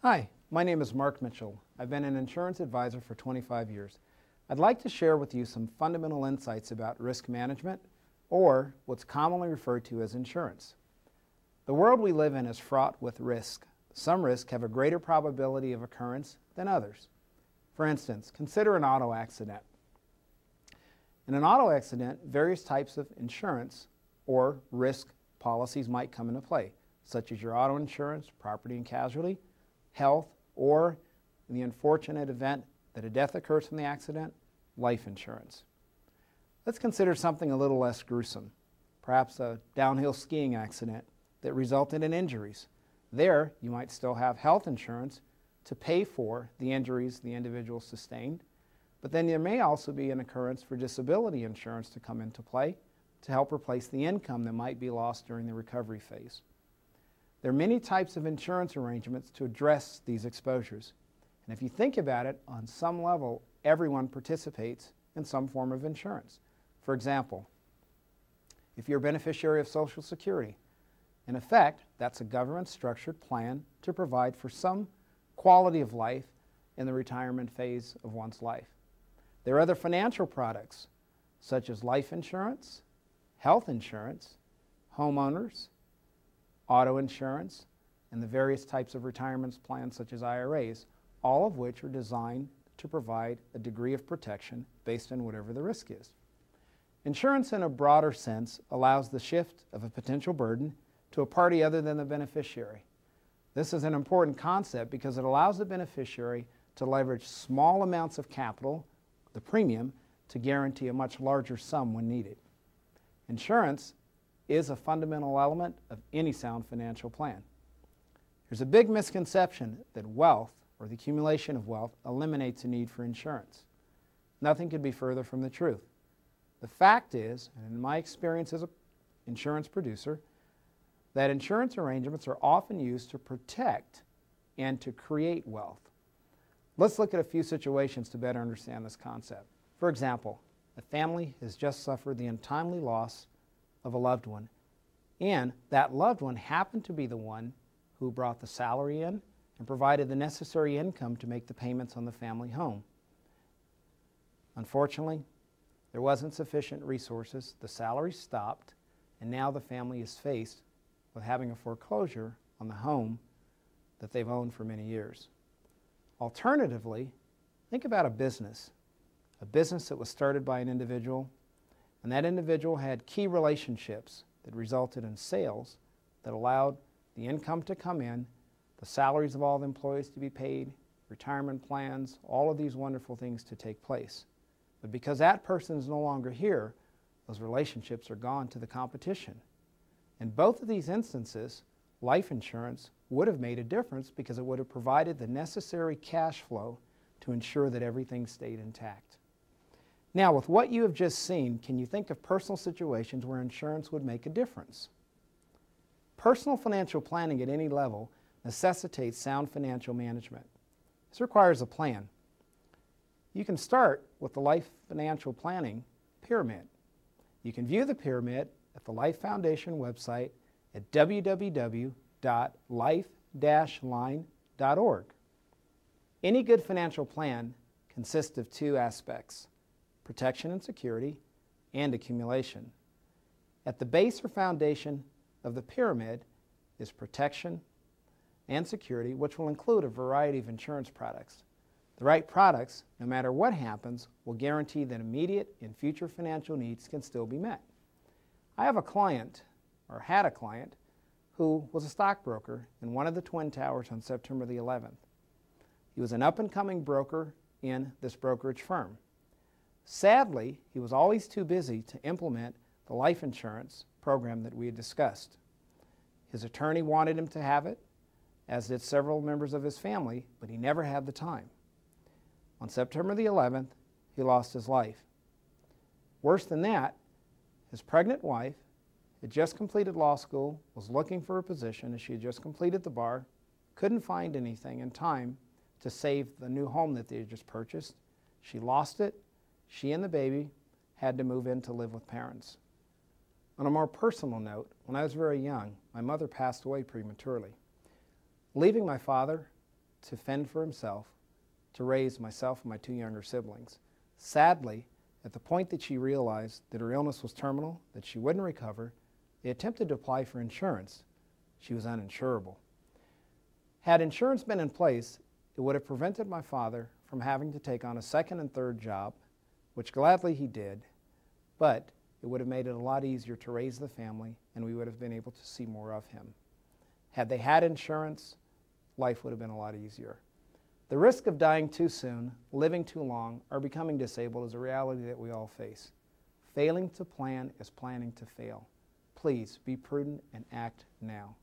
Hi, my name is Mark Mitchell. I've been an insurance advisor for 25 years. I'd like to share with you some fundamental insights about risk management, or what's commonly referred to as insurance. The world we live in is fraught with risk. Some risks have a greater probability of occurrence than others. For instance, consider an auto accident. In an auto accident, various types of insurance or risk policies might come into play, such as your auto insurance, property and casualty, health, or in the unfortunate event that a death occurs from the accident, life insurance. Let's consider something a little less gruesome, perhaps a downhill skiing accident that resulted in injuries. There, you might still have health insurance to pay for the injuries the individual sustained, but then there may also be an occurrence for disability insurance to come into play to help replace the income that might be lost during the recovery phase. There are many types of insurance arrangements to address these exposures. And if you think about it, on some level, everyone participates in some form of insurance. For example, if you're a beneficiary of Social Security, in effect, that's a government-structured plan to provide for some quality of life in the retirement phase of one's life. There are other financial products, such as life insurance, health insurance, homeowners, auto insurance, and the various types of retirement plans such as IRAs, all of which are designed to provide a degree of protection based on whatever the risk is. Insurance in a broader sense allows the shift of a potential burden to a party other than the beneficiary. This is an important concept because it allows the beneficiary to leverage small amounts of capital, the premium, to guarantee a much larger sum when needed. Insurance is a fundamental element of any sound financial plan. There's a big misconception that wealth, or the accumulation of wealth, eliminates the need for insurance. Nothing could be further from the truth. The fact is, and in my experience as an insurance producer, that insurance arrangements are often used to protect and to create wealth. Let's look at a few situations to better understand this concept. For example, a family has just suffered the untimely loss of a loved one, and that loved one happened to be the one who brought the salary in and provided the necessary income to make the payments on the family home. Unfortunately, there wasn't sufficient resources, the salary stopped, and now the family is faced with having a foreclosure on the home that they've owned for many years. Alternatively, think about a business that was started by an individual, and that individual had key relationships that resulted in sales that allowed the income to come in, the salaries of all the employees to be paid, retirement plans, all of these wonderful things to take place. But because that person is no longer here, those relationships are gone to the competition. In both of these instances, life insurance would have made a difference because it would have provided the necessary cash flow to ensure that everything stayed intact. Now, with what you have just seen, can you think of personal situations where insurance would make a difference? Personal financial planning at any level necessitates sound financial management. This requires a plan. You can start with the Life Financial Planning Pyramid. You can view the pyramid at the Life Foundation website at www.life-line.org. Any good financial plan consists of two aspects: protection and security, and accumulation. At the base or foundation of the pyramid is protection and security, which will include a variety of insurance products. The right products, no matter what happens, will guarantee that immediate and future financial needs can still be met. I have a client, or had a client, who was a stockbroker in one of the Twin Towers on September the 11th. He was an up-and-coming broker in this brokerage firm. Sadly, he was always too busy to implement the life insurance program that we had discussed. His attorney wanted him to have it, as did several members of his family, but he never had the time. On September the 11th, he lost his life. Worse than that, his pregnant wife had just completed law school, was looking for a position as she had just completed the bar, couldn't find anything in time to save the new home that they had just purchased. She lost it. She and the baby had to move in to live with parents. On a more personal note, when I was very young, my mother passed away prematurely, leaving my father to fend for himself, to raise myself and my two younger siblings. Sadly, at the point that she realized that her illness was terminal, that she wouldn't recover, they attempted to apply for insurance. She was uninsurable. Had insurance been in place, it would have prevented my father from having to take on a second and third job, which gladly he did, but it would have made it a lot easier to raise the family, and we would have been able to see more of him. Had they had insurance, life would have been a lot easier. The risk of dying too soon, living too long, or becoming disabled is a reality that we all face. Failing to plan is planning to fail. Please be prudent and act now.